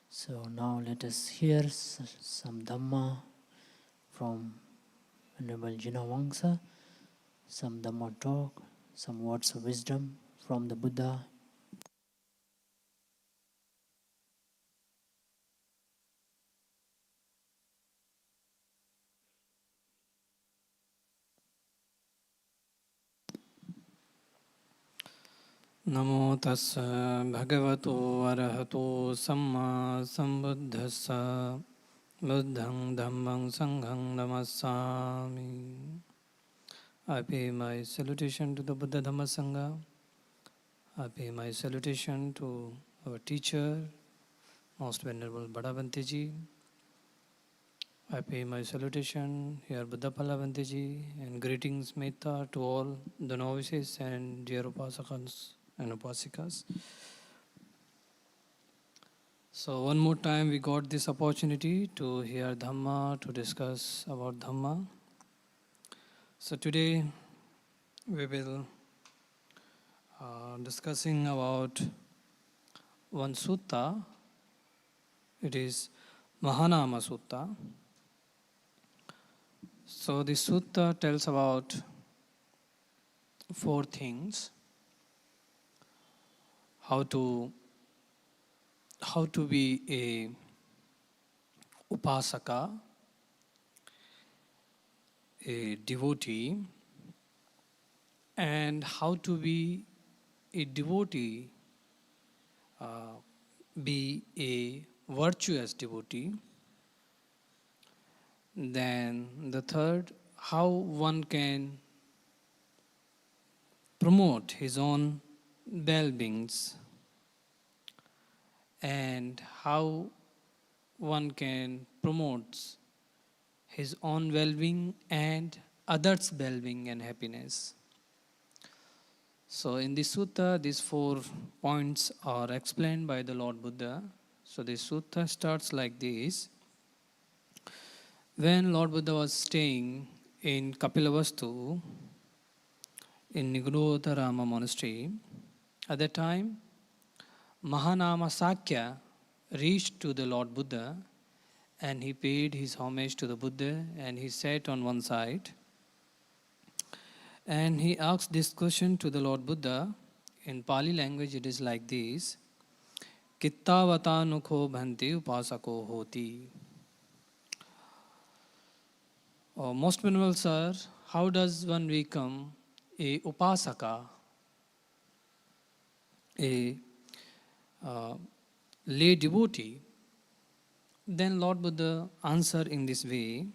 So now let us hear some Dhamma from Venerable Jinavansa, some Dhamma talk, some words of wisdom from the Buddha. Namo tassa bhagavato arahato samma sambuddhassa buddhang dhammang sanghang namassami. I pay my salutation to the Buddha Dhamma Sangha. I pay my salutation to our teacher, Most Venerable Bhadavanteji. I pay my salutation here Buddha Palavanteji and greetings metta to all the novices and dear upasakas and upasikas. So one more time we got this opportunity to hear Dhamma, to discuss about Dhamma. So today we will discussing about one sutta. It is Mahanama Sutta. So this sutta tells about 4 things. How to be a upasaka, a devotee, and how to be a devotee, be a virtuous devotee. Then the third, how one can promote his own well-beings, and how one can promote his own well-being and others' well-being and happiness. So in this sutta, these 4 points are explained by the Lord Buddha. So this sutta starts like this. When Lord Buddha was staying in Kapilavastu, in Nigodharama monastery, at that time, Mahanama Sakya reached to the Lord Buddha and he paid his homage to the Buddha and he sat on one side. And he asked this question to the Lord Buddha. In Pali language it is like this. Kittavata nukho bhanti upasako hoti. Oh, Most Venerable Sir, how does one become a upasaka, a lay devotee? Then Lord Buddha answered in this way.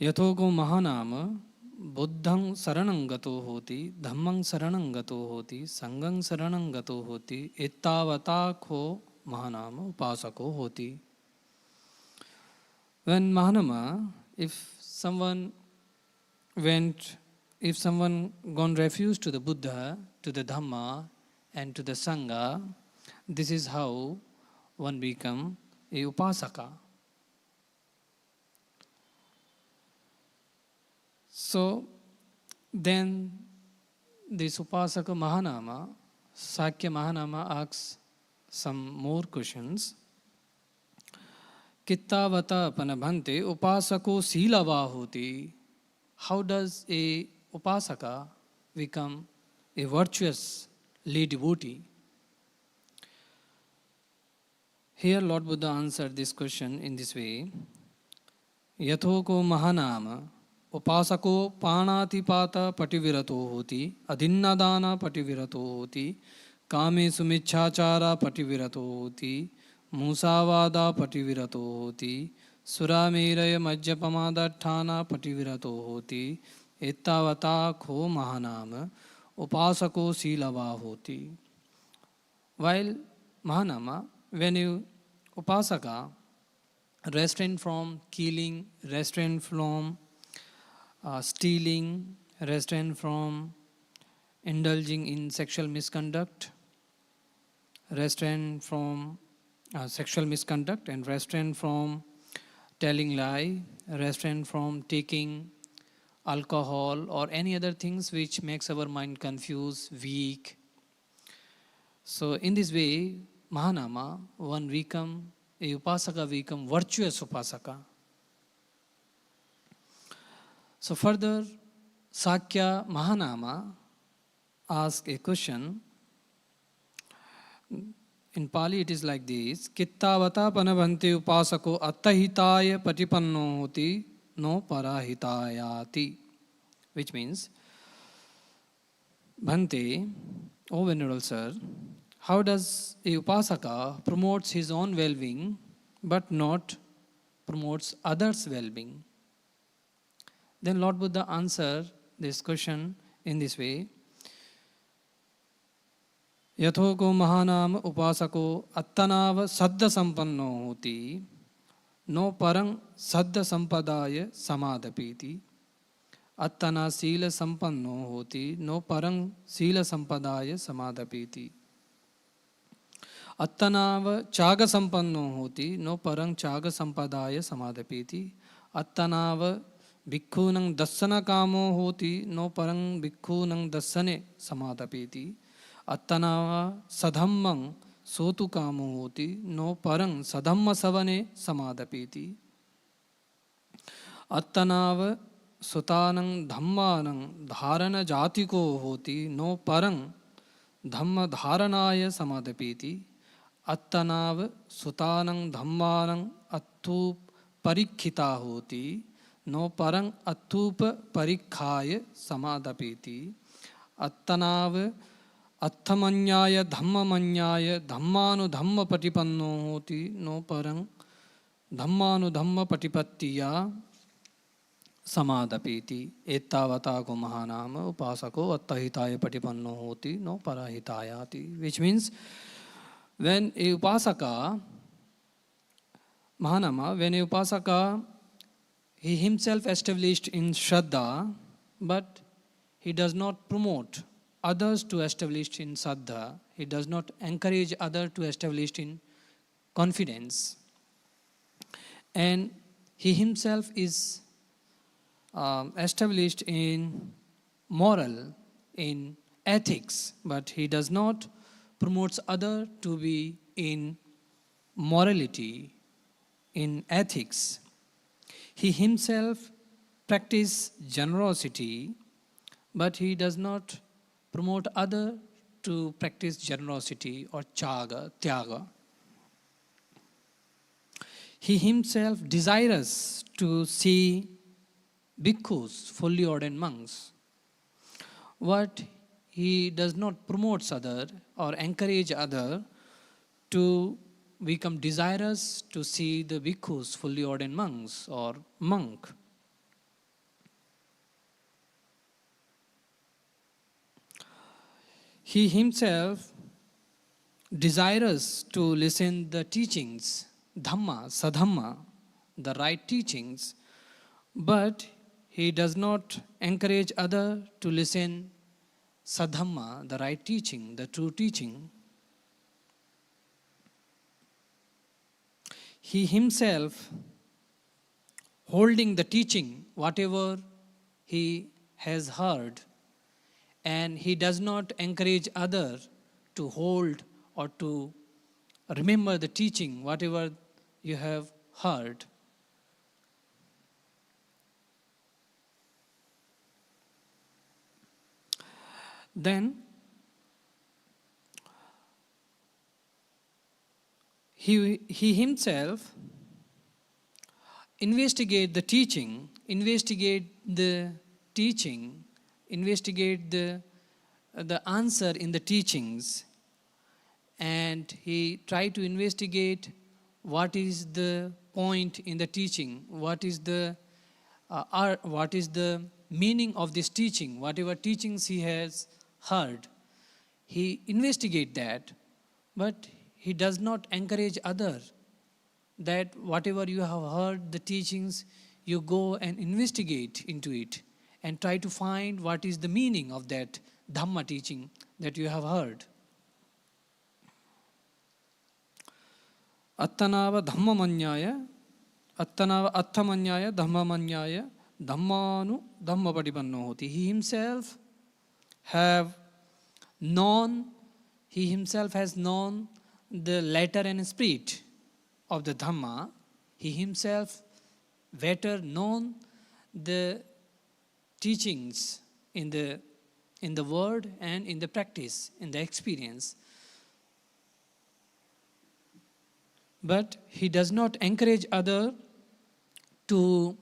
Yathogo mahanama buddhang saranang gato hoti, dhammang saranang gato hoti, sanghang saranang gato hoti, ittavata kho mahanama upasako hoti. When Mahanama, if someone gone refuge to the Buddha, to the Dhamma, and to the Sangha, this is how one become a upasaka. So then this upasaka Mahanama, Sakya Mahanama asks some more questions. Kittavata panabhante upasako silava hoti. How does a upasaka become a virtuous lay devotee? Here Lord Buddha answered this question in this way. Yathoko mahanama upasako panatipata pativirato hoti, adinnadana pativirato hoti, kame sumichachara pativirato hoti, musavada pativirato hoti, surameraya majjapamadathana pativirato hoti, ettavata kho mahanama upasako silava hoti. While Mahanama, when you upasaka, restrain from killing, restrain from stealing, restrain from indulging in sexual misconduct, restrain from sexual misconduct, and restrain from telling lie, restrain from taking alcohol or any other things which makes our mind confused, weak. So in this way, Mahanama, one become, a Upasaka become virtuous Upasaka. So further, Sakya Mahanama asks a question. In Pali it is like this: Kittavata panabhante upasako attahitaya patipanno hoti no parahitayati. Which means, Bhante, O Venerable Sir, how does a upasaka promotes his own well-being but not promotes others' well-being? Then Lord Buddha answered this question in this way: Yathoko mahanam upasako attanava saddha sampanno hoti no parang saddha sampadaya samadapiti. Attana sila sampanno hoti no parang sila sampadaya samadapiti. Attanava chaga sampanno hoti no parang chaga sampadaya samadapiti. Attanava bhikkhunang dassana kamo hoti no parang bhikkhunang dassane samadapiti. Attanava sadhammang sotu kamo hoti no parang sadhamma savane samadapiti. Attanava sutanang dhammanang dharana jatiko hoti no parang dhamma dharanaya samadapiti. Attanav sutanang dhammanang attup parikhita hoti no parang attupa parikhaya samadapiti. Attanav attamanyaya dhammamanyaya dhammanu dhamma patipanno hoti no parang dhammanu dhamma patipattiya samadapiti. Ettavata ko mahanama upasako attahitaya patipanno hoti no parahitayati. Which means, when a upasaka, Mahanama, when a upasaka, he himself established in Shraddha, but he does not promote others to establish in Saddha. He does not encourage others to establish in confidence. And he himself is established in moral, in ethics, but he does not promotes other to be in morality, in ethics. He himself practices generosity, but he does not promote other to practice generosity or chaga, tyaga. He himself desires to see bhikkhus, fully ordained monks. What he does not promote other or encourage other to become desirous to see the bhikkhus, fully ordained monks or monk. He himself desirous to listen the teachings, dhamma, sadhamma, the right teachings, but he does not encourage other to listen sadhamma, the right teaching, the true teaching. He himself holding the teaching, whatever he has heard, and he does not encourage other to hold or to remember the teaching, whatever you have heard. Then he himself investigate the teaching, investigate the answer in the teachings, and he try to investigate what is the point in the teaching, what is the meaning of this teaching, whatever teachings he has heard. He investigate that, but he does not encourage other that whatever you have heard the teachings, you go and investigate into it and try to find what is the meaning of that Dhamma teaching that you have heard. Attanava dhammamanyaya, attanava attamanyaya, dhammamanyaya, dhammanu dhamma patipanno hoti. He himself has known the letter and spirit of the Dhamma. He himself better known the teachings in the word and in the practice, in the experience. But he does not encourage other to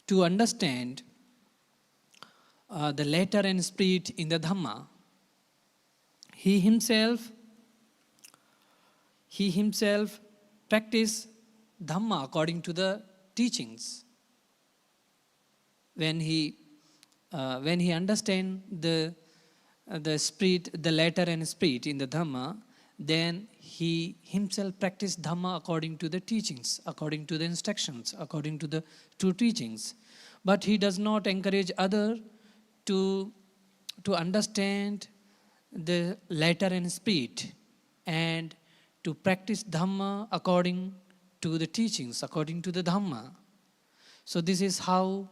understand the letter and spirit in the Dhamma. He himself practice Dhamma according to the teachings. When he understand the spirit, the letter and spirit in the Dhamma, then he himself practice Dhamma according to the teachings, according to the instructions, according to the true teachings. But he does not encourage other to understand the letter and spirit and to practice Dhamma according to the teachings, according to the Dhamma. So this is how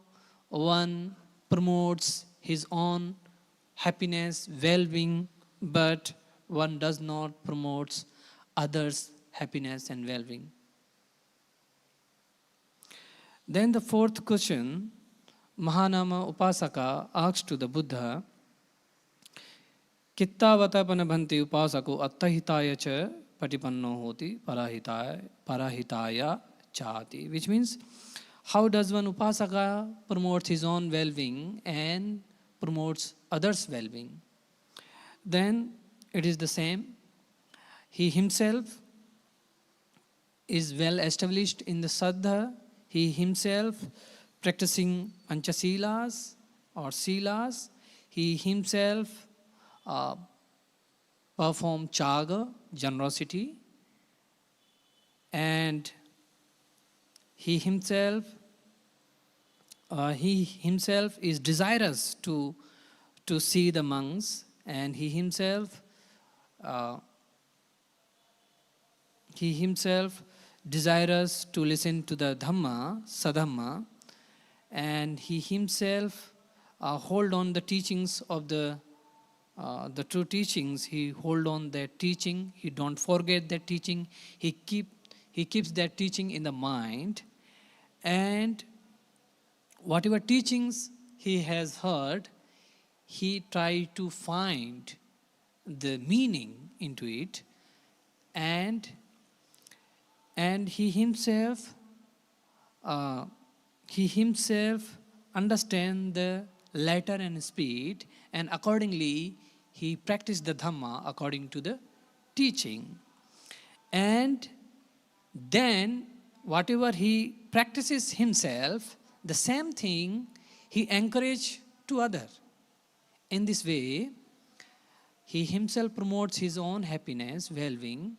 one promotes his own happiness, well-being, but one does not promote others' happiness and well-being. Then the fourth question, Mahanama Upasaka asks to the Buddha, Kittavatapana bhanti upasako attahitaya cha patipanno hoti parahitaya chati. Which means, how does one upasaka promote his own well-being and promotes others' well-being? Then it is the same. He himself is well established in the saddha. He himself practicing panchasilas or silas. He himself perform chaga, generosity, and he himself is desirous to see the monks, and he himself desirous to listen to the Dhamma, Sadhamma, and he himself hold on the teachings of the true teachings. He hold on that teaching. He don't forget that teaching. He keeps that teaching in the mind, and whatever teachings he has heard, he try to find the meaning into it, and he himself understand the letter and spirit, and accordingly he practice the Dhamma according to the teaching. And then whatever he practices himself, the same thing he encourage to other. In this way, he himself promotes his own happiness, well-being,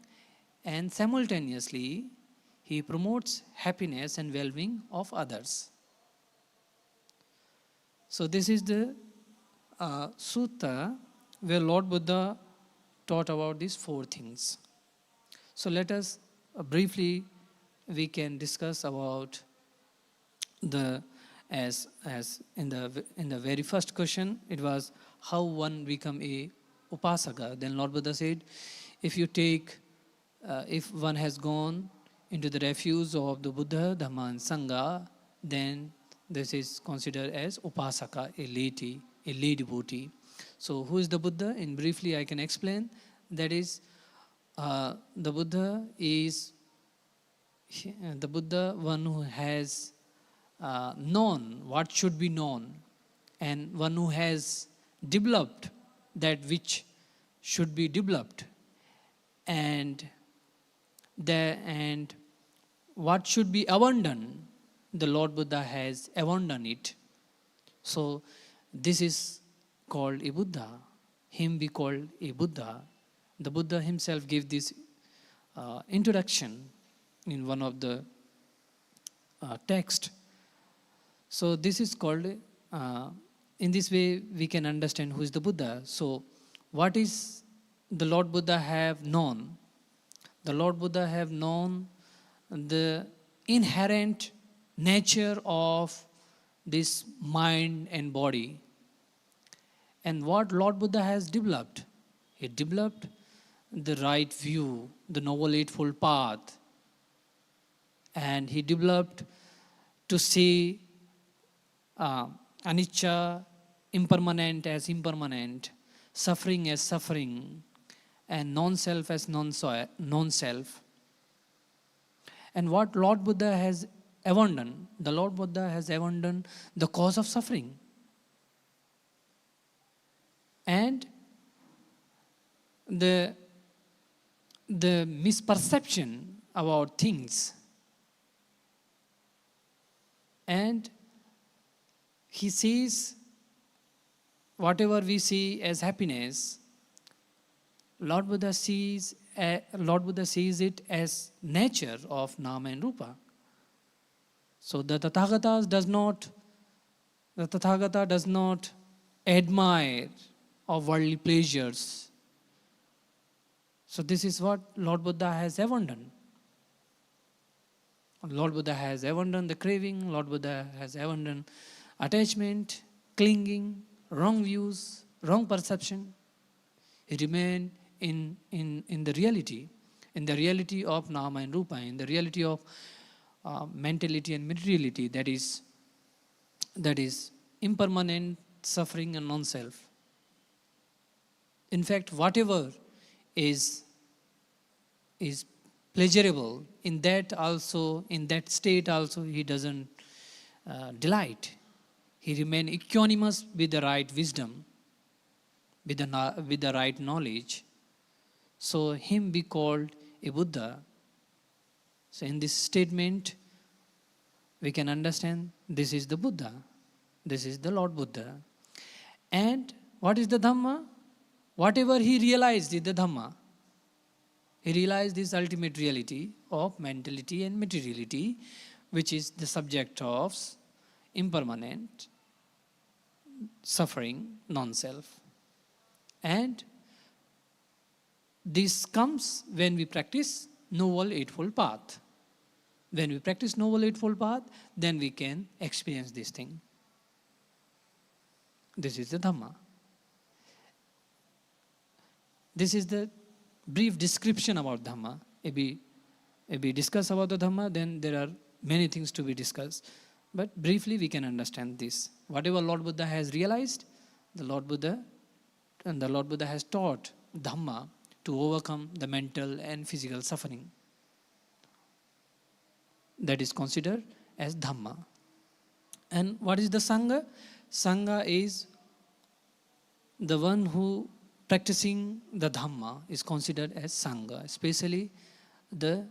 and simultaneously he promotes happiness and well-being of others. So this is the sutta where Lord Buddha taught about these four things. So let us briefly we can discuss about the as in the very first question, it was how one become a upasaka. Then Lord Buddha said, if you take if one has gone into the refuge of the Buddha, Dhamma and Sangha, then this is considered as upasaka, a lay devotee. So who is the Buddha? In briefly I can explain. That is, the Buddha is the Buddha, one who has known what should be known, and one who has developed that which should be developed, and what should be abandoned, the Lord Buddha has abandoned it. So this is called a Buddha. Him be called a Buddha. The Buddha himself gave this introduction in one of the text. So this is called, in this way we can understand who is the Buddha. So what is the Lord Buddha have known? The Lord Buddha have known the inherent nature of this mind and body. And what Lord Buddha has developed? He developed the right view, the Noble Eightfold Path. And he developed to see anicca, impermanent as impermanent, suffering as suffering, and non-self as non-self. And what Lord Buddha has abandoned, the Lord Buddha has abandoned the cause of suffering. And the misperception about things. And he sees whatever we see as happiness, Lord Buddha sees it as nature of Nama and Rupa. So the Tathagata does not admire of worldly pleasures. So this is what Lord Buddha has abandoned. Lord Buddha has abandoned the craving, Lord Buddha has abandoned attachment, clinging, wrong views, wrong perception. He remained in the reality of Nama and Rupa, in the reality of mentality and materiality, that is impermanent, suffering and non-self. In fact, whatever is pleasurable, in that state also he doesn't delight. He remains equanimous with the right wisdom, with the right knowledge. So him be called a Buddha. So in this statement, we can understand this is the Buddha. This is the Lord Buddha. And what is the Dhamma? Whatever he realized is the Dhamma. He realized this ultimate reality of mentality and materiality, which is the subject of impermanent, suffering, non-self. And this comes when we practice Noble Eightfold Path. When we practice Noble Eightfold Path, then we can experience this thing. This is the Dhamma. This is the brief description about Dhamma. If we discuss about the Dhamma, then there are many things to be discussed. But briefly we can understand this. Whatever Lord Buddha has realized, the Lord Buddha has taught Dhamma to overcome the mental and physical suffering. That is considered as Dhamma. And what is the Sangha? Sangha is the one who practicing the Dhamma is considered as Sangha, especially the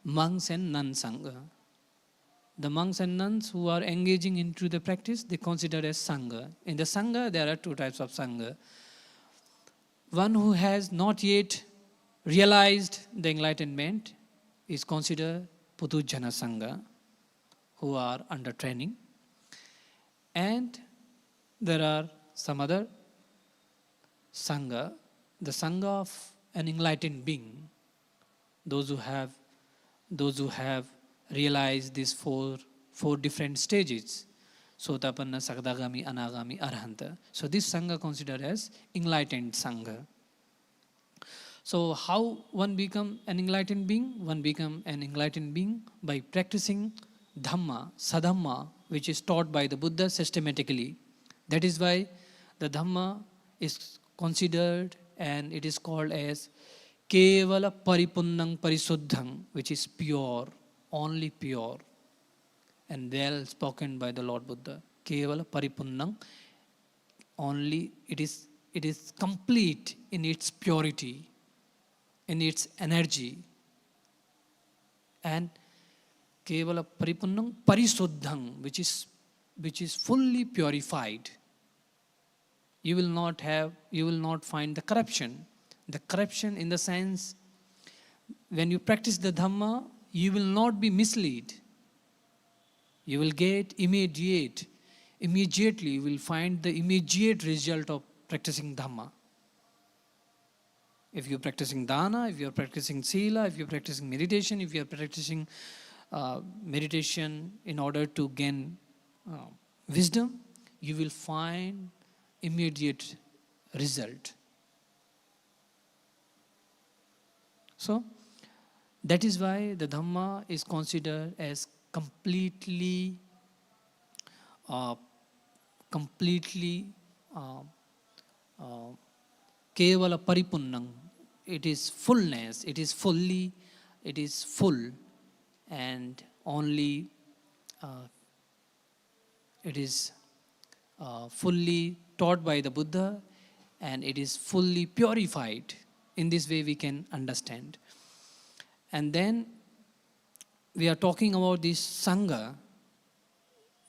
monks and nun Sangha. The monks and nuns who are engaging into the practice, they consider as Sangha. In the Sangha, there are two types of Sangha. One who has not yet realized the enlightenment is considered Putujjana Sangha, who are under training. And there are some other Sangha, the Sangha of an enlightened being, those who have realized these four different stages, Sotapanna, Sakadagami, Anagami, Arhanta. So this Sangha considered as enlightened Sangha. So how one become an enlightened being? One become an enlightened being by practicing Dhamma, Sadhamma, which is taught by the Buddha systematically. That is why the Dhamma is considered and it is called as Kevala Paripunnang Parisuddhang, which is pure, only pure, and well spoken by the Lord Buddha. Kevala Paripunnang, only it is complete in its purity, in its energy. And Kevala Paripunnang Parisuddhang, which is fully purified. You will not find the corruption. The corruption in the sense, when you practice the Dhamma, you will not be misled. You will get immediately you will find the immediate result of practicing Dhamma. If you're practicing Dana, if you're practicing Sila, if you're practicing meditation, if you're practicing meditation in order to gain wisdom, you will find immediate result. So that is why the Dhamma is considered as completely uh, uh, uh, kevala paripunnam. It is fullness, it is fully, it is full, and only it is fully taught by the Buddha, and it is fully purified. In this way we can understand. And then we are talking about this Sangha,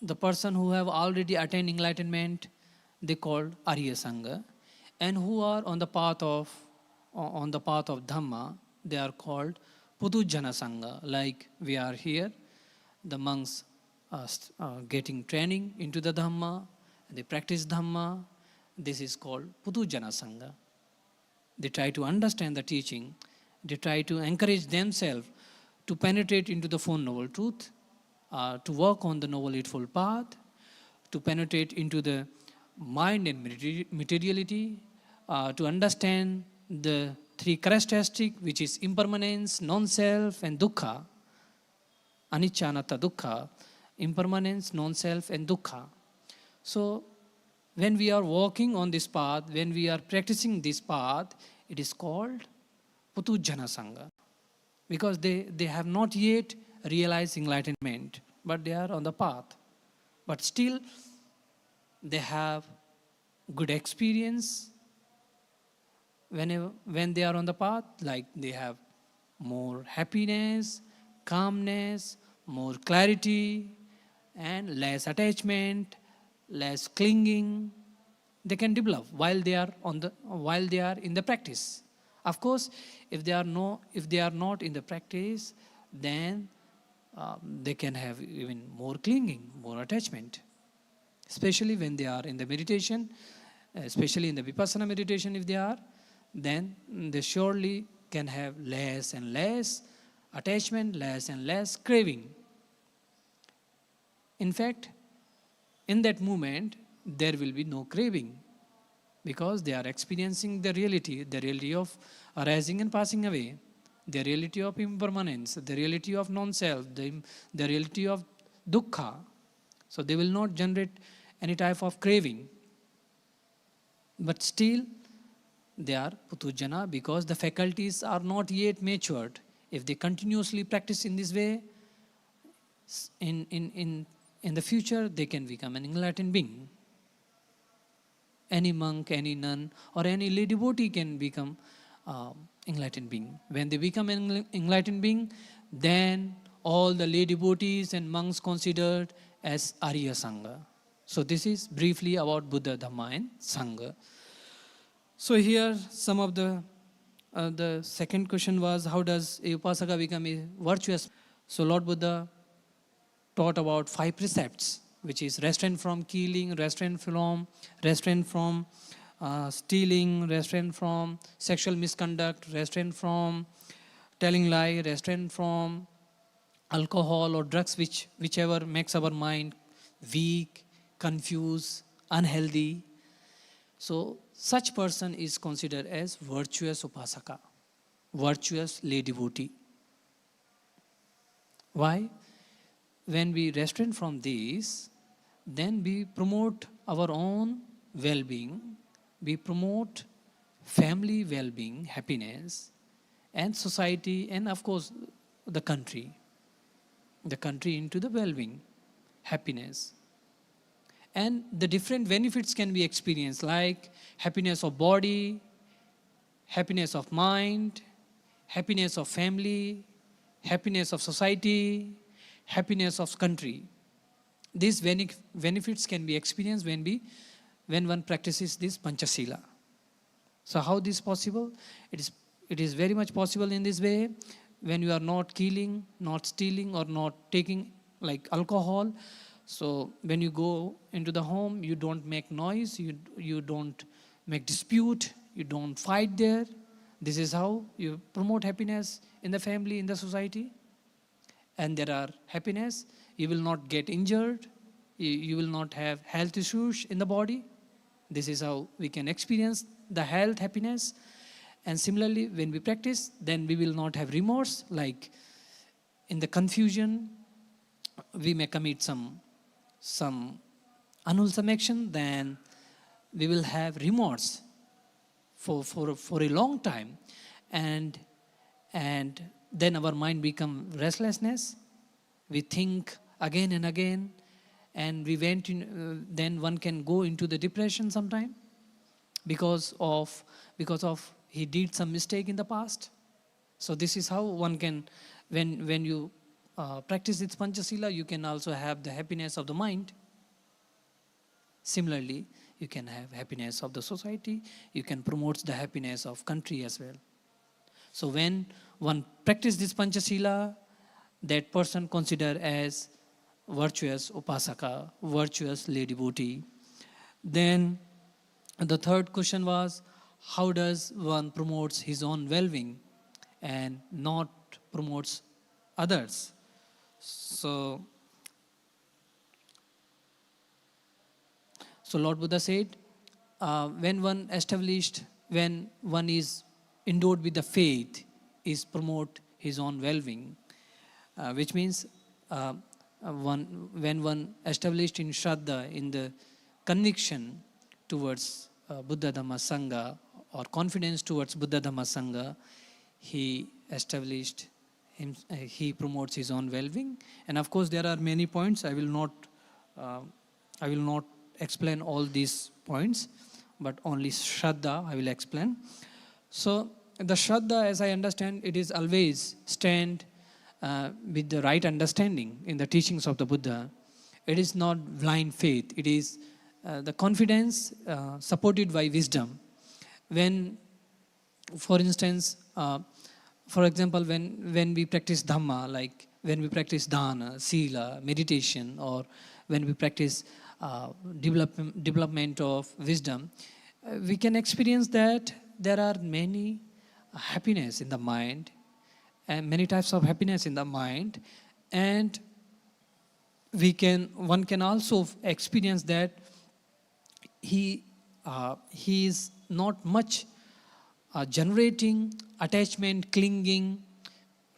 the person who have already attained enlightenment, they called Arya Sangha, and who are on the path of Dhamma, they are called Putujana Sangha. Like we are here, the monks are getting training into the Dhamma, they practice Dhamma. This is called Putujana Sangha. They try to understand the teaching, they try to encourage themselves to penetrate into the Four Noble Truth, to work on the Noble Eightfold Path, to penetrate into the mind and materiality, to understand the three characteristics, which is impermanence, non-self, and dukkha, anicca, anatta, dukkha, impermanence, non-self, and dukkha. So when we are walking on this path, when we are practicing this path, it is called Putujana Sangha, because they have not yet realized enlightenment, but they are on the path. But still, they have good experience when they are on the path, like they have more happiness, calmness, more clarity, and less attachment, less clinging. They can develop while they are in the practice. Of course, if they are not in the practice, then they can have even more clinging, more attachment. Especially when they are in the meditation, especially in the vipassana meditation, if they are, then they surely can have less and less attachment, less and less craving. In fact, in that moment, there will be no craving, because they are experiencing the reality of arising and passing away, the reality of impermanence, the reality of non-self, the reality of dukkha. So they will not generate any type of craving. But still, they are Putujana, because the faculties are not yet matured. If they continuously practice in this way, in the future, they can become an enlightened being. Any monk, any nun, or any lay devotee can become enlightened being. When they become an enlightened being, then all the lay devotees and monks considered as Arya Sangha. So this is briefly about Buddha, Dhamma, and Sangha. So here some of the second question was, how does a upasaka become a virtuous? So Lord Buddha taught about 5 precepts, which is restraint from killing, restraint from stealing, restraint from sexual misconduct, restraint from telling lie, restraint from alcohol or drugs, whichever makes our mind weak, confused, unhealthy. So such person is considered as virtuous upasaka, virtuous lay devotee. Why? When we restrain from these, then we promote our own well-being, we promote family well-being, happiness, and society, and of course the country into the well-being, happiness. And the different benefits can be experienced, like happiness of body, happiness of mind, happiness of family, happiness of society, happiness of country. These benefits can be experienced when one practices this Panchasila. So how this is possible? It is very much possible in this way, when you are not killing, not stealing, or not taking like alcohol. So when you go into the home, you don't make noise, you don't make dispute, you don't fight there. This is how you promote happiness in the family, in the society. And there are happiness, you will not get injured, you will not have health issues in the body. This is how we can experience the health, happiness. And similarly, when we practice, then we will not have remorse. Like in the confusion, we may commit some unwholesome action, then we will have remorse for a long time. And then our mind become restlessness. We think again and again, and we went in, then one can go into the depression sometime because of he did some mistake in the past. So this is how one can, when you practice this Panchasila, you can also have the happiness of the mind. Similarly, you can have happiness of the society, you can promote the happiness of country as well. So when one practice this Panchasila, that person considered as virtuous upasaka, virtuous lay devotee. Then the third question was, how does one promotes his own well-being and not promotes others? So Lord Buddha said, when one is endowed with the faith, is promote his own well-being, which means when one established in Shraddha, in the conviction towards Buddha Dhamma Sangha, or confidence towards Buddha Dhamma Sangha, he established he promotes his own well-being. And of course there are many points. I will not explain all these points, but only Shraddha I will explain. So the Shraddha, as I understand, it is always stand with the right understanding in the teachings of the Buddha. It is not blind faith. It is the confidence supported by wisdom. When, for instance, for example, when we practice Dhamma, like when we practice Dana, Sila, meditation, or when we practice development of wisdom, we can experience that there are many happiness in the mind, and many types of happiness in the mind, and one can also experience that he is not much generating attachment, clinging,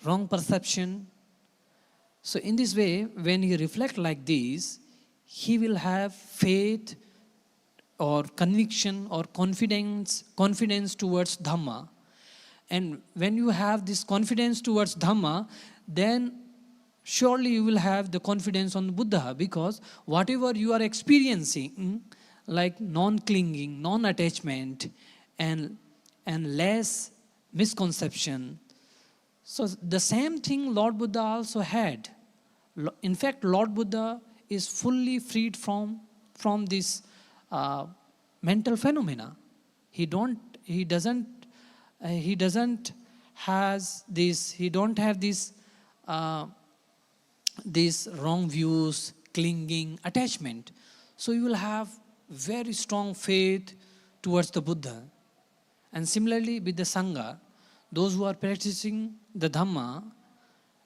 wrong perception. So in this way, when he reflects like this, he will have faith or conviction or confidence towards Dhamma. And when you have this confidence towards Dhamma, then surely you will have the confidence on Buddha, because whatever you are experiencing, like non-clinging, non-attachment, and less misconception. So the same thing Lord Buddha also had. In fact, Lord Buddha is fully freed from this mental phenomena. He don't have these wrong views, clinging, attachment. So you will have very strong faith towards the Buddha. And similarly with the Sangha, those who are practicing the Dhamma,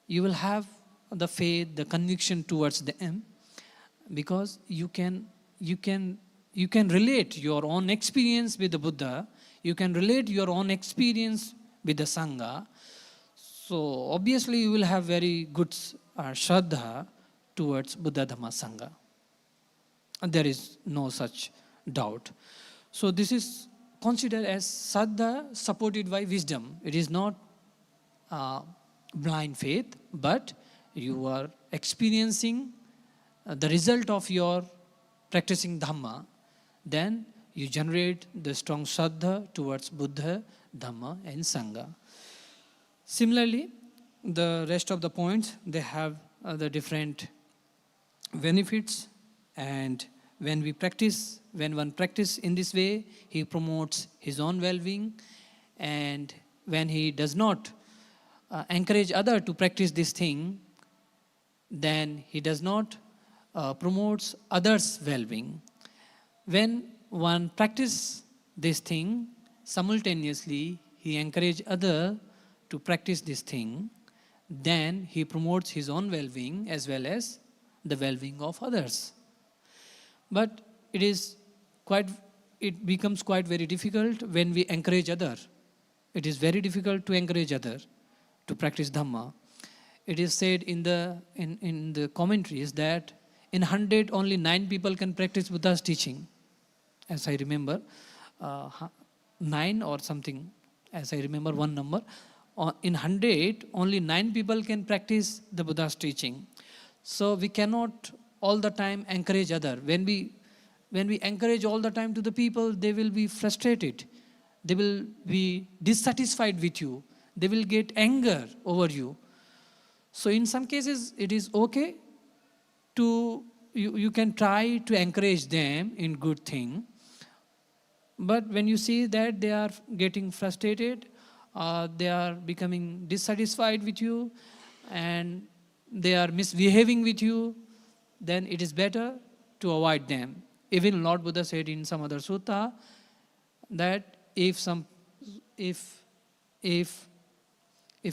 you will have the faith, the conviction towards them, because you can relate your own experience with the Buddha, you can relate your own experience with the Sangha. So obviously you will have very good Shraddha towards Buddha Dhamma Sangha. And there is no such doubt. So this is considered as Shraddha supported by wisdom. It is not blind faith, but you are experiencing the result of your practicing Dhamma. Then you generate the strong Shraddha towards Buddha, Dhamma and Sangha. Similarly, the rest of the points, they have the different benefits. And when one practices in this way, he promotes his own well-being. And when he does not encourage others to practice this thing, then he does not promotes others' well-being. When one practices this thing, simultaneously he encourages others to practice this thing, then he promotes his own well-being as well as the well-being of others. But it becomes quite very difficult when we encourage others. it is very difficult to encourage other to practice Dhamma. It is said in the commentaries that in 100 only 9 people can practice Buddha's teaching, as I remember, 9 or something, as I remember one number. In 100 only 9 people can practice the Buddha's teaching. So we cannot all the time encourage other. When we encourage all the time to the people, they will be frustrated. They will be dissatisfied with you. They will get anger over you. So in some cases, it is okay to, you can try to encourage them in good thing. But when you see that they are getting frustrated, they are becoming dissatisfied with you, and they are misbehaving with you, then it is better to avoid them. Even Lord Buddha said in some other sutta that if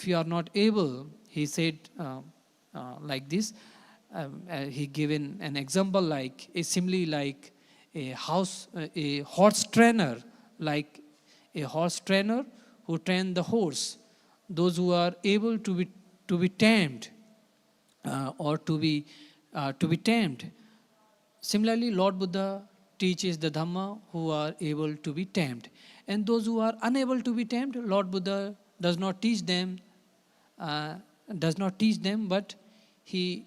you are not able, he said like this, he given an example like a simile like a horse trainer, like a horse trainer who train the horse, those who are able to be tamed or to be tamed. Similarly, Lord Buddha teaches the Dhamma who are able to be tamed. And those who are unable to be tamed, Lord Buddha does not teach them, but he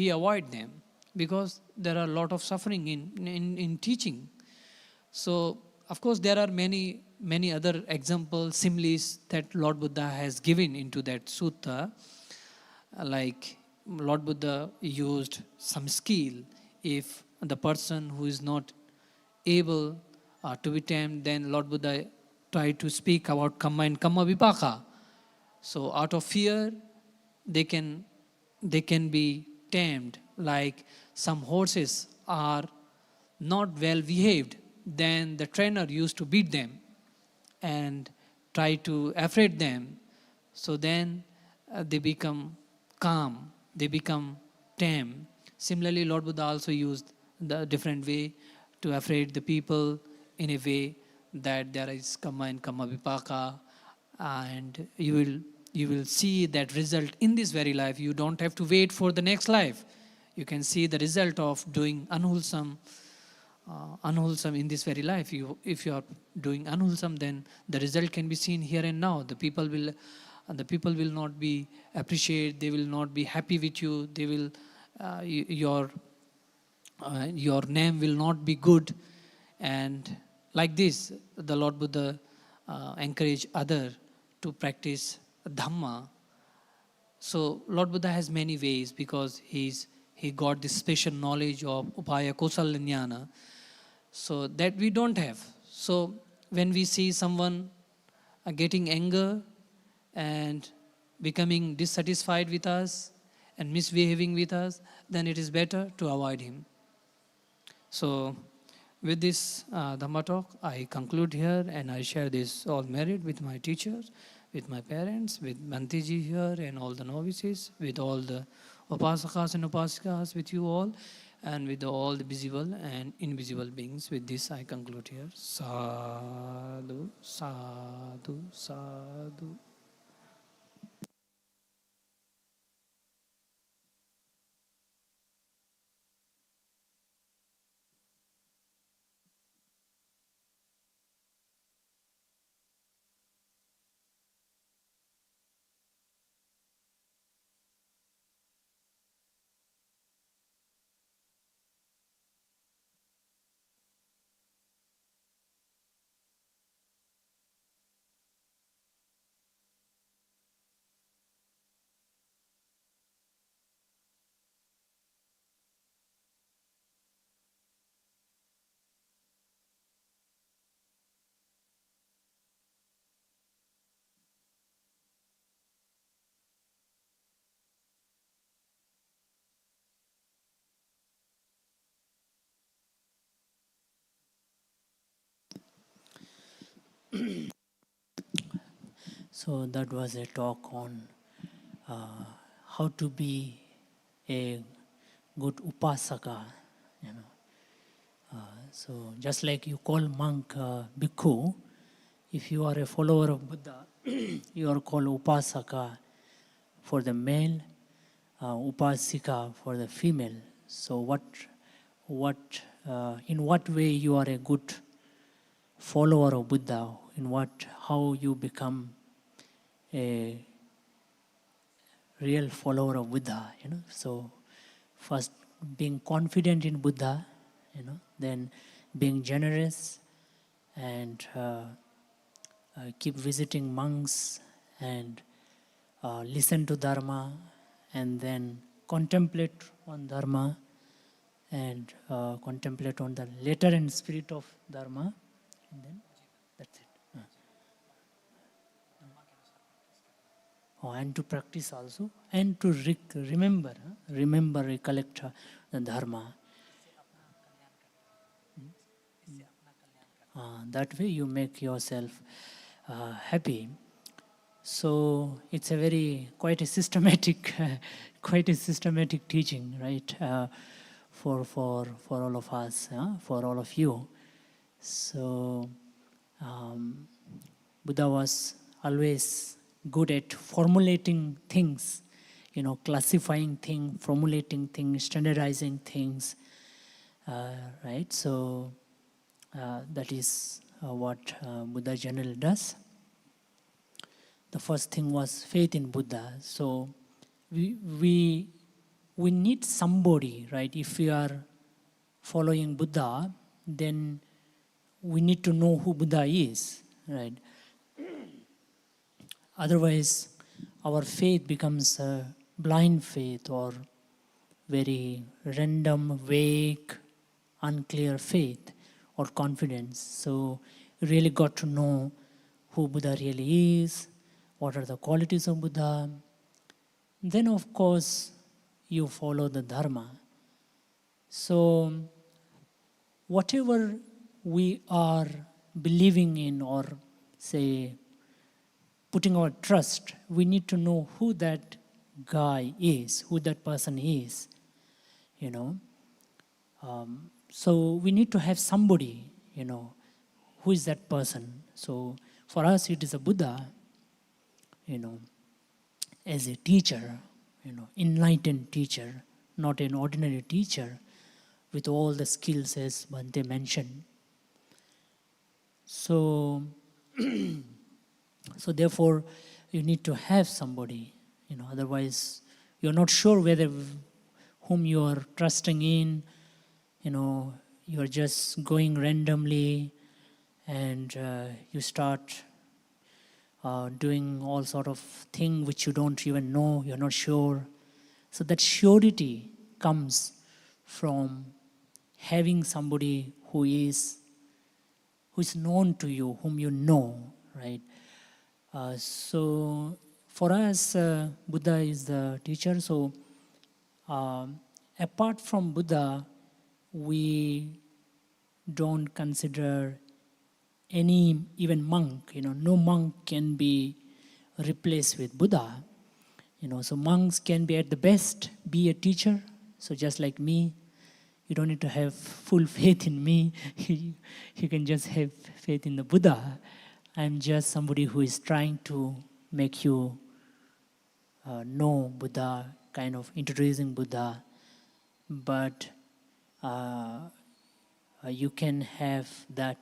avoid them, because there are a lot of suffering in teaching. So, of course, there are many other examples, similes that Lord Buddha has given into that sutta. Like Lord Buddha used some skill. If the person who is not able to be tamed, then Lord Buddha tried to speak about Kamma and Kamma Vipaka. So out of fear, they can be tamed. Like some horses are not well behaved, then the trainer used to beat them and try to afraid them. So then they become calm, they become tame. Similarly, Lord Buddha also used the different way to afraid the people in a way that there is Kamma and Kamma Vipaka, and you will see that result in this very life. You don't have to wait for the next life. You can see the result of doing unwholesome in this very life. If you are doing unwholesome, then the result can be seen here and now. The people will not be appreciated. They will not be happy with you. They will your name will not be good. And like this, the Lord Buddha encourage other to practice Dhamma. So Lord Buddha has many ways, because he got this special knowledge of Upaya Kosala Jnana, so that we don't have. So when we see someone getting anger and becoming dissatisfied with us and misbehaving with us, then it is better to avoid him. So with this Dhamma talk, I conclude here, and I share this all merit with my teachers, with my parents, with Bhantiji here, and all the novices, with all the Upasakas and Upasikas, with you all, and with all the visible and invisible beings. With this, I conclude here. Sadhu, sadhu, sadhu. So that was a talk on how to be a good upasaka, So just like you call monk bhikkhu, if you are a follower of Buddha, you are called upasaka for the male, upasika for the female. So in what way you are a good follower of Buddha? How you become a real follower of Buddha? So first being confident in Buddha, then being generous and keep visiting monks and listen to Dharma, and then contemplate on Dharma and contemplate on the letter and spirit of Dharma, and then that's it. And to practice also, and to remember, recollect the Dharma. That way you make yourself happy. So it's quite a systematic, quite a systematic teaching, right? For all of us, for all of you. So Buddha was always good at formulating things, classifying things, formulating things, standardizing things, right? So that is what Buddha generally does. The first thing was faith in Buddha. So we need somebody, right? If we are following Buddha, then we need to know who Buddha is, right? Otherwise, our faith becomes a blind faith or very random, vague, unclear faith or confidence. So you really got to know who Buddha really is, what are the qualities of Buddha. Then, of course, you follow the Dharma. So whatever we are believing in or, say, putting our trust, we need to know who that guy is, who that person is, So we need to have somebody, who is that person. So for us, it is a Buddha, as a teacher, enlightened teacher, not an ordinary teacher with all the skills as Bhante mentioned. So, so therefore, you need to have somebody, otherwise you're not sure whether whom you are trusting in, you're just going randomly and you start doing all sort of thing which you don't even know, you're not sure. So that surety comes from having somebody who is known to you, whom you know, right? So for us, Buddha is the teacher. So apart from Buddha, we don't consider any even monk. No monk can be replaced with Buddha. So monks can be at the best be a teacher. So just like me, you don't need to have full faith in me. You can just have faith in the Buddha. I'm just somebody who is trying to make you know Buddha, kind of introducing Buddha. But you can have that,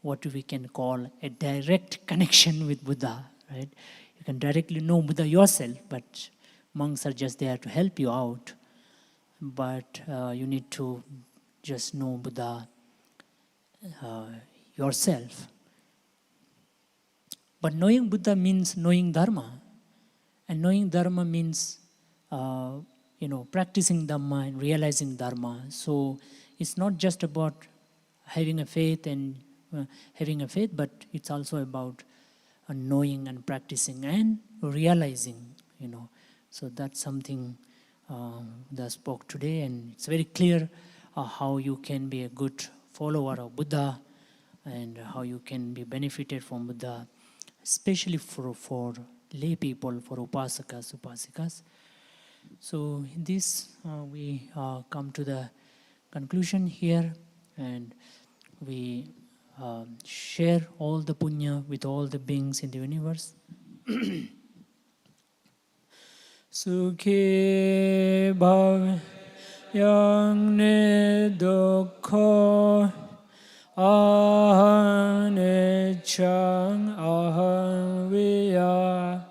what we can call a direct connection with Buddha, right? You can directly know Buddha yourself, but monks are just there to help you out. But you need to just know Buddha yourself. But knowing Buddha means knowing Dharma. And knowing Dharma means, practicing Dhamma and realizing Dharma. So it's not just about having a faith but it's also about knowing and practicing and realizing, So that's something that I spoke today, and it's very clear how you can be a good follower of Buddha and how you can be benefited from Buddha, especially for lay people, for upasakas, upasikas. So in this, we come to the conclusion here, and we share all the punya with all the beings in the universe. Sukhi bhav yang dukkha aham niccang aham viya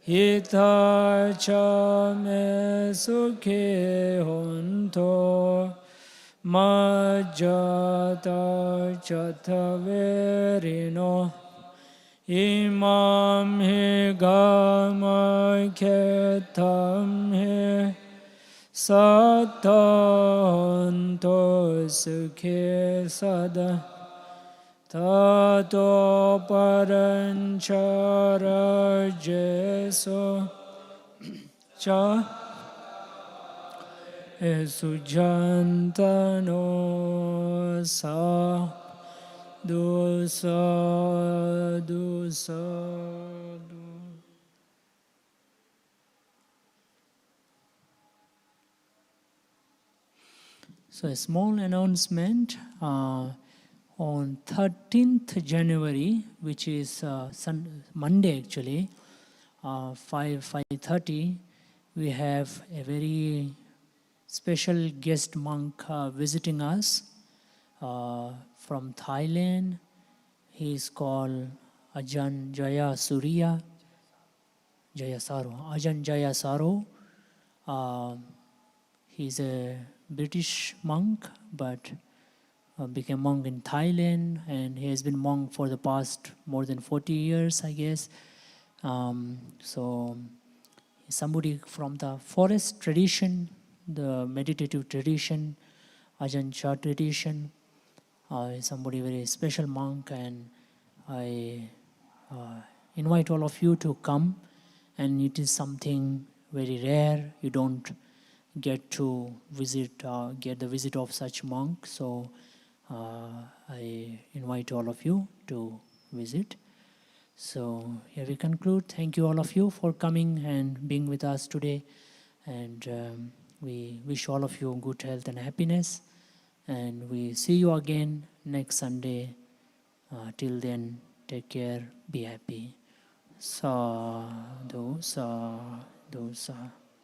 hita cha me sukhi honto majjata cataverino imam hi gama ketam hi satanto sukhe sada tato paranchara jeso cha esujantano sa do sadhu sadhu. So a small announcement, on 13th January, which is Monday actually, 5:30, we have a very special guest monk visiting us from Thailand. He is called Ajahn Jaya Surya, Ajahn Jaya Saro. He's a British monk, but became monk in Thailand, and he has been monk for the past more than 40 years, I guess. So somebody from the forest tradition, the meditative tradition, Ajahn Chah tradition, somebody very special monk, and I invite all of you to come. And it is something very rare. You don't get to get the visit of such monk. So I invite all of you to visit. So here we conclude. Thank you all of you for coming and being with us today. And we wish all of you good health and happiness. And we see you again next Sunday. Till then, take care, be happy. Sadhu, sadhu, sadhu.